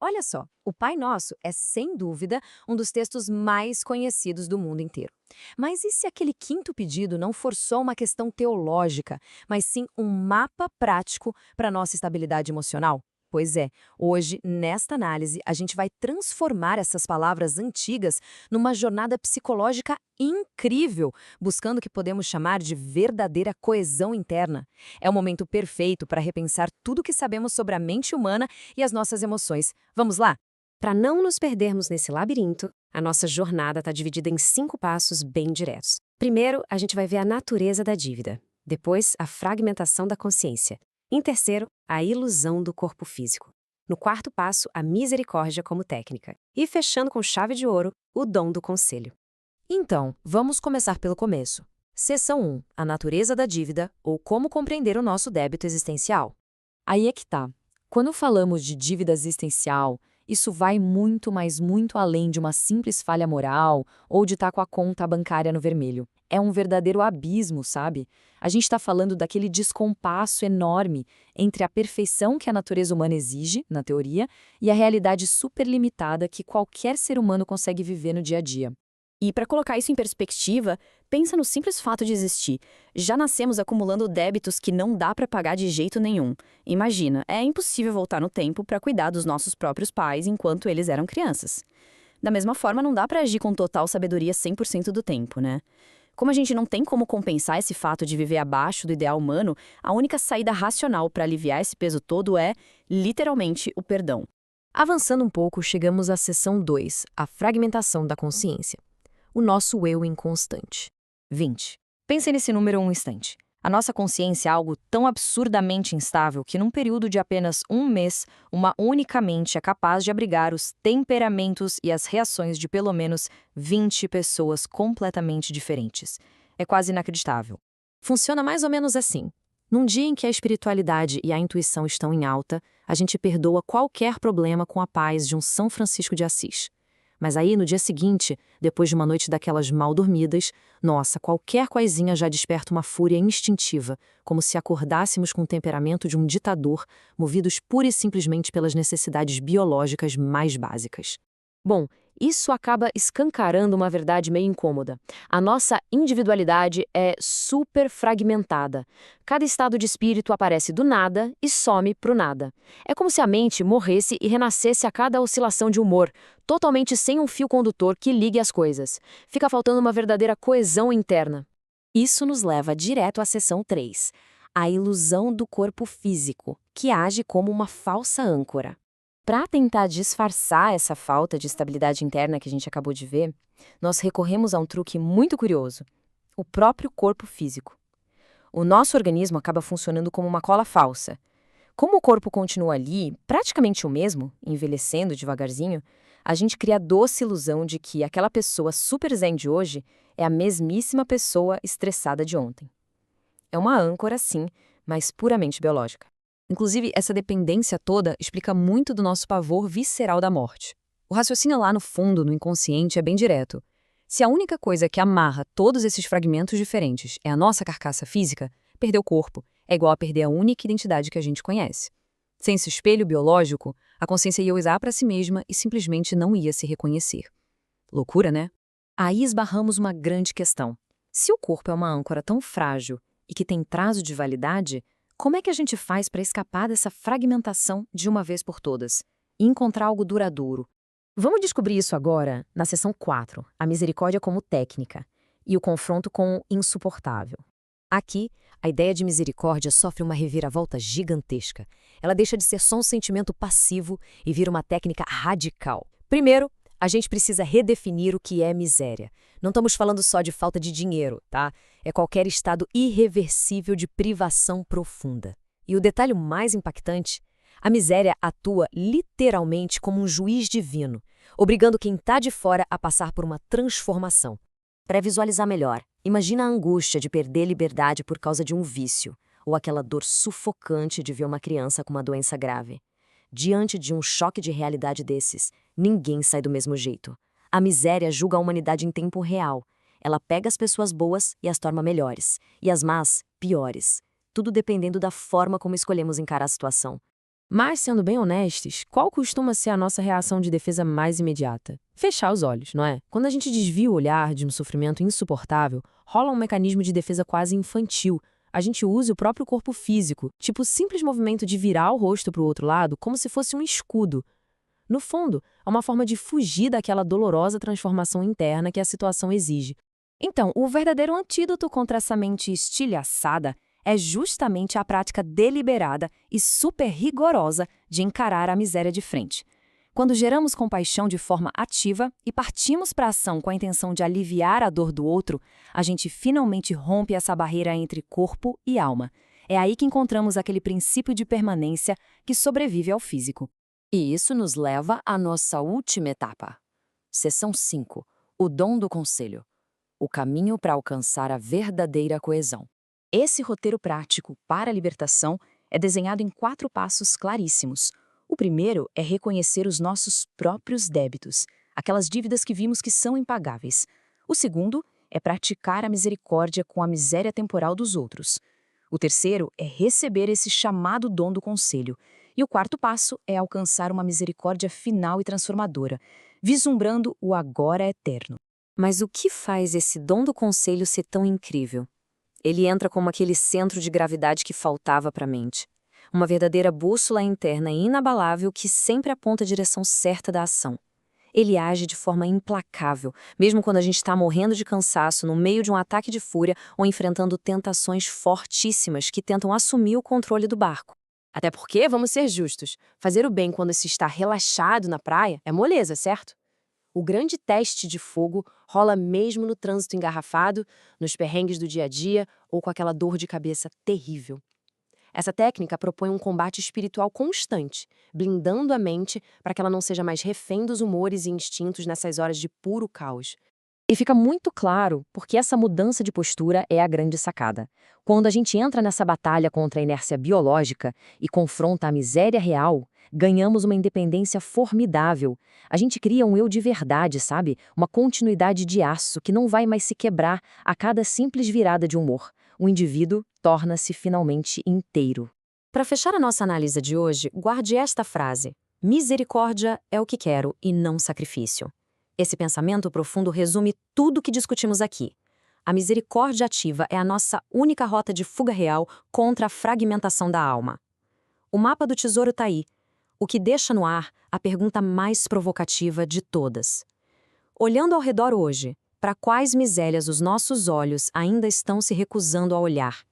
Olha só, o Pai Nosso é, sem dúvida, um dos textos mais conhecidos do mundo inteiro. Mas e se aquele quinto pedido não for só uma questão teológica, mas sim um mapa prático para nossa estabilidade emocional? Pois é, hoje, nesta análise, a gente vai transformar essas palavras antigas numa jornada psicológica incrível, buscando o que podemos chamar de verdadeira coesão interna. É o momento perfeito para repensar tudo o que sabemos sobre a mente humana e as nossas emoções. Vamos lá? Para não nos perdermos nesse labirinto, a nossa jornada está dividida em 5 passos bem diretos. Primeiro, a gente vai ver a natureza da dívida. Depois, a fragmentação da consciência. Em terceiro, a ilusão do corpo físico. No quarto passo, a misericórdia como técnica. E fechando com chave de ouro, o dom do conselho. Então, vamos começar pelo começo. Seção 1. A natureza da dívida ou como compreender o nosso débito existencial. Aí é que tá. Quando falamos de dívida existencial, isso vai muito, mas muito além de uma simples falha moral ou de estar com a conta bancária no vermelho. É um verdadeiro abismo, sabe? A gente está falando daquele descompasso enorme entre a perfeição que a natureza humana exige, na teoria, e a realidade superlimitada que qualquer ser humano consegue viver no dia a dia. E para colocar isso em perspectiva, pensa no simples fato de existir. Já nascemos acumulando débitos que não dá para pagar de jeito nenhum. Imagina, é impossível voltar no tempo para cuidar dos nossos próprios pais enquanto eles eram crianças. Da mesma forma, não dá para agir com total sabedoria 100% do tempo, né? Como a gente não tem como compensar esse fato de viver abaixo do ideal humano, a única saída racional para aliviar esse peso todo é, literalmente, o perdão. Avançando um pouco, chegamos à seção 2, a fragmentação da consciência. O nosso eu inconstante. 20. Pense nesse número um instante. A nossa consciência é algo tão absurdamente instável que, num período de apenas um mês, uma única mente é capaz de abrigar os temperamentos e as reações de pelo menos 20 pessoas completamente diferentes. É quase inacreditável. Funciona mais ou menos assim. Num dia em que a espiritualidade e a intuição estão em alta, a gente perdoa qualquer problema com a paz de um São Francisco de Assis. Mas aí, no dia seguinte, depois de uma noite daquelas mal dormidas, nossa, qualquer coisinha já desperta uma fúria instintiva, como se acordássemos com o temperamento de um ditador, movidos pura e simplesmente pelas necessidades biológicas mais básicas. Bom, isso acaba escancarando uma verdade meio incômoda. A nossa individualidade é super fragmentada. Cada estado de espírito aparece do nada e some pro nada. É como se a mente morresse e renascesse a cada oscilação de humor, totalmente sem um fio condutor que ligue as coisas. Fica faltando uma verdadeira coesão interna. Isso nos leva direto à seção 3, a ilusão do corpo físico, que age como uma falsa âncora. Para tentar disfarçar essa falta de estabilidade interna que a gente acabou de ver, nós recorremos a um truque muito curioso: o próprio corpo físico. O nosso organismo acaba funcionando como uma cola falsa. Como o corpo continua ali, praticamente o mesmo, envelhecendo devagarzinho, a gente cria a doce ilusão de que aquela pessoa super zen de hoje é a mesmíssima pessoa estressada de ontem. É uma âncora, sim, mas puramente biológica. Inclusive, essa dependência toda explica muito do nosso pavor visceral da morte. O raciocínio lá no fundo, no inconsciente, é bem direto. Se a única coisa que amarra todos esses fragmentos diferentes é a nossa carcaça física, perder o corpo é igual a perder a única identidade que a gente conhece. Sem esse espelho biológico, a consciência ia usar para si mesma e simplesmente não ia se reconhecer. Loucura, né? Aí esbarramos uma grande questão. Se o corpo é uma âncora tão frágil e que tem prazo de validade, como é que a gente faz para escapar dessa fragmentação de uma vez por todas e encontrar algo duradouro? Vamos descobrir isso agora na seção 4, a misericórdia como técnica e o confronto com o insuportável. Aqui, a ideia de misericórdia sofre uma reviravolta gigantesca. Ela deixa de ser só um sentimento passivo e vira uma técnica radical. Primeiro, a gente precisa redefinir o que é miséria. Não estamos falando só de falta de dinheiro, tá? É qualquer estado irreversível de privação profunda. E o detalhe mais impactante, a miséria atua literalmente como um juiz divino, obrigando quem está de fora a passar por uma transformação. Para visualizar melhor, imagina a angústia de perder liberdade por causa de um vício, ou aquela dor sufocante de ver uma criança com uma doença grave. Diante de um choque de realidade desses, ninguém sai do mesmo jeito. A miséria julga a humanidade em tempo real. Ela pega as pessoas boas e as torna melhores, e as más, piores. Tudo dependendo da forma como escolhemos encarar a situação. Mas, sendo bem honestos, qual costuma ser a nossa reação de defesa mais imediata? Fechar os olhos, não é? Quando a gente desvia o olhar de um sofrimento insuportável, rola um mecanismo de defesa quase infantil. A gente usa o próprio corpo físico, tipo o simples movimento de virar o rosto para o outro lado, como se fosse um escudo. No fundo, é uma forma de fugir daquela dolorosa transformação interna que a situação exige. Então, o verdadeiro antídoto contra essa mente estilhaçada é justamente a prática deliberada e super rigorosa de encarar a miséria de frente. Quando geramos compaixão de forma ativa e partimos para a ação com a intenção de aliviar a dor do outro, a gente finalmente rompe essa barreira entre corpo e alma. É aí que encontramos aquele princípio de permanência que sobrevive ao físico. E isso nos leva à nossa última etapa. Seção 5. O dom do conselho. O caminho para alcançar a verdadeira coesão. Esse roteiro prático para a libertação é desenhado em 4 passos claríssimos. O primeiro é reconhecer os nossos próprios débitos, aquelas dívidas que vimos que são impagáveis. O segundo é praticar a misericórdia com a miséria temporal dos outros. O terceiro é receber esse chamado dom do conselho. E o quarto passo é alcançar uma misericórdia final e transformadora, vislumbrando o agora eterno. Mas o que faz esse dom do conselho ser tão incrível? Ele entra como aquele centro de gravidade que faltava para a mente. Uma verdadeira bússola interna inabalável que sempre aponta a direção certa da ação. Ele age de forma implacável, mesmo quando a gente está morrendo de cansaço, no meio de um ataque de fúria ou enfrentando tentações fortíssimas que tentam assumir o controle do barco. Até porque, vamos ser justos, fazer o bem quando se está relaxado na praia é moleza, certo? O grande teste de fogo rola mesmo no trânsito engarrafado, nos perrengues do dia a dia ou com aquela dor de cabeça terrível. Essa técnica propõe um combate espiritual constante, blindando a mente para que ela não seja mais refém dos humores e instintos nessas horas de puro caos. E fica muito claro porque essa mudança de postura é a grande sacada. Quando a gente entra nessa batalha contra a inércia biológica e confronta a miséria real, ganhamos uma independência formidável. A gente cria um eu de verdade, sabe? Uma continuidade de aço que não vai mais se quebrar a cada simples virada de humor. O indivíduo torna-se finalmente inteiro. Para fechar a nossa análise de hoje, guarde esta frase: misericórdia é o que quero e não sacrifício. Esse pensamento profundo resume tudo o que discutimos aqui. A misericórdia ativa é a nossa única rota de fuga real contra a fragmentação da alma. O mapa do tesouro está aí, o que deixa no ar a pergunta mais provocativa de todas. Olhando ao redor hoje, para quais misérias os nossos olhos ainda estão se recusando a olhar?